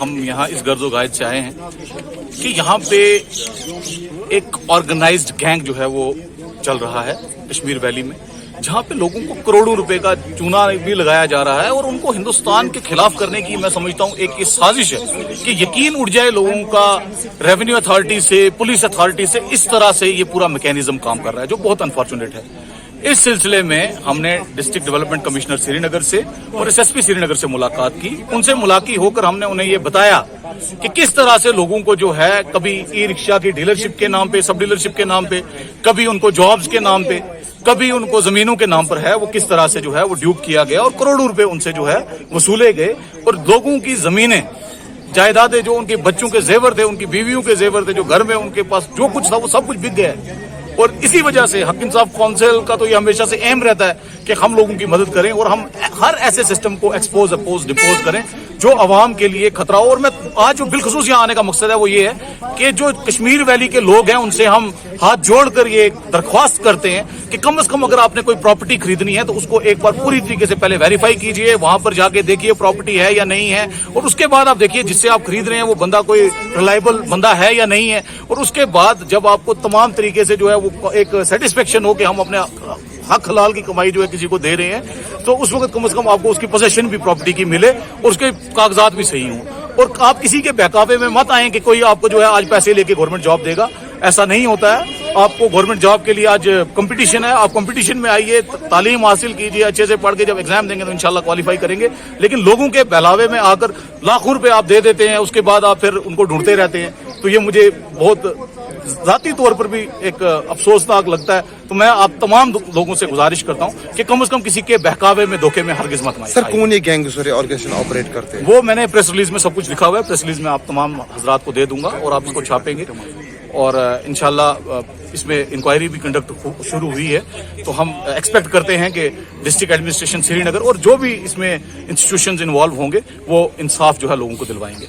ہم یہاں اس غرض و غائد سے آئے ہیں کہ یہاں پہ ایک آرگنائزڈ گینگ جو ہے وہ چل رہا ہے کشمیر ویلی میں، جہاں پہ لوگوں کو کروڑوں روپے کا چونا بھی لگایا جا رہا ہے، اور ان کو ہندوستان کے خلاف کرنے کی میں سمجھتا ہوں ایک یہ سازش ہے کہ یقین اٹھ جائے لوگوں کا ریونیو اتھارٹی سے، پولیس اتھارٹی سے، اس طرح سے یہ پورا میکینزم کام کر رہا ہے جو بہت انفارچونیٹ ہے۔ اس سلسلے میں ہم نے ڈسٹرکٹ ڈیولپمنٹ کمشنر سری نگر سے اور ایس ایس پی سری نگر سے ملاقات کی، ان سے ملاقات ہو کر ہم نے انہیں یہ بتایا کہ کس طرح سے لوگوں کو جو ہے کبھی ای رکشا کی ڈیلرشپ کے نام پہ، سب ڈیلرشپ کے نام پہ، کبھی ان کو جابز کے نام پہ، کبھی ان کو زمینوں کے نام پر ہے، وہ کس طرح سے جو ہے وہ ڈیوپ کیا گیا اور کروڑوں روپے ان سے جو ہے وصولے گئے، اور لوگوں کی زمینیں، جائیدادیں، جو ان کے بچوں کے زیور تھے، ان کی بیویوں کے زیور تھے، جو گھر میں ان کے پاس جو کچھ تھا وہ سب کچھ بک گیا ہے۔ اور اسی وجہ سے حق انصاف کونسل کا تو یہ ہمیشہ سے ایم رہتا ہے کہ ہم لوگوں کی مدد کریں اور ہم ہر ایسے سسٹم کو ایکسپوز ڈپوز کریں جو عوام کے لیے خطرہ ہو۔ اور میں آج جو بالخصوص یہاں آنے کا مقصد ہے وہ یہ ہے کہ جو کشمیر ویلی کے لوگ ہیں ان سے ہم ہاتھ جوڑ کر یہ درخواست کرتے ہیں کہ کم از کم اگر آپ نے کوئی پراپرٹی خریدنی ہے تو اس کو ایک بار پوری طریقے سے پہلے ویریفائی کیجئے، وہاں پر جا کے دیکھیے پراپرٹی ہے یا نہیں ہے، اور اس کے بعد آپ دیکھیے جس سے آپ خرید رہے ہیں وہ بندہ کوئی ریلائبل بندہ ہے یا نہیں ہے، اور اس کے بعد جب آپ کو تمام طریقے سے جو ہے وہ ایک سیٹسفیکشن ہو کہ ہم اپنے حق حلال کی کمائی جو ہے کسی کو دے رہے ہیں، تو اس وقت کم از کم آپ کو اس کی پوزیشن بھی پراپرٹی کی ملے اور اس کے کاغذات بھی صحیح ہوں، اور آپ کسی کے بہکاوے میں مت آئیں کہ کوئی آپ کو جو ہے آج پیسے لے کے گورنمنٹ جاب دے گا، ایسا نہیں ہوتا ہے۔ آپ کو گورنمنٹ جاب کے لیے آج کمپٹیشن ہے، آپ کمپٹیشن میں آئیے، تعلیم حاصل کیجیے، اچھے سے پڑھ کے جب ایگزام دیں گے تو انشاءاللہ کوالیفائی کریں گے، لیکن لوگوں کے بہلاوے میں آ کر لاکھوں روپے آپ دے دیتے ہیں، اس کے بعد آپ پھر ان کو ڈھونڈتے رہتے ہیں، تو یہ مجھے بہت ذاتی طور پر بھی ایک افسوسناک لگتا ہے۔ تو میں آپ تمام لوگوں سے گزارش کرتا ہوں کہ کم از کم کسی کے بہکاوے میں دھوکے میں ہرگز مت آئیں۔ سر کون یہ گینگ آرگنائزیشن آپریٹ کرتے ہیں؟ وہ میں نے پریس ریلیز میں سب کچھ لکھا ہوا ہے، پریس ریلیز میں آپ تمام حضرات کو دے دوں گا اور آپ اس کو چھاپیں گے، اور انشاءاللہ اس میں انکوائری بھی کنڈکٹ شروع ہوئی ہے، تو ہم ایکسپیکٹ کرتے ہیں کہ ڈسٹرکٹ ایڈمنسٹریشن سری نگر اور جو بھی اس میں انسٹیٹیوشنز انوالو ہوں گے وہ انصاف جو ہے لوگوں کو دلوائیں گے۔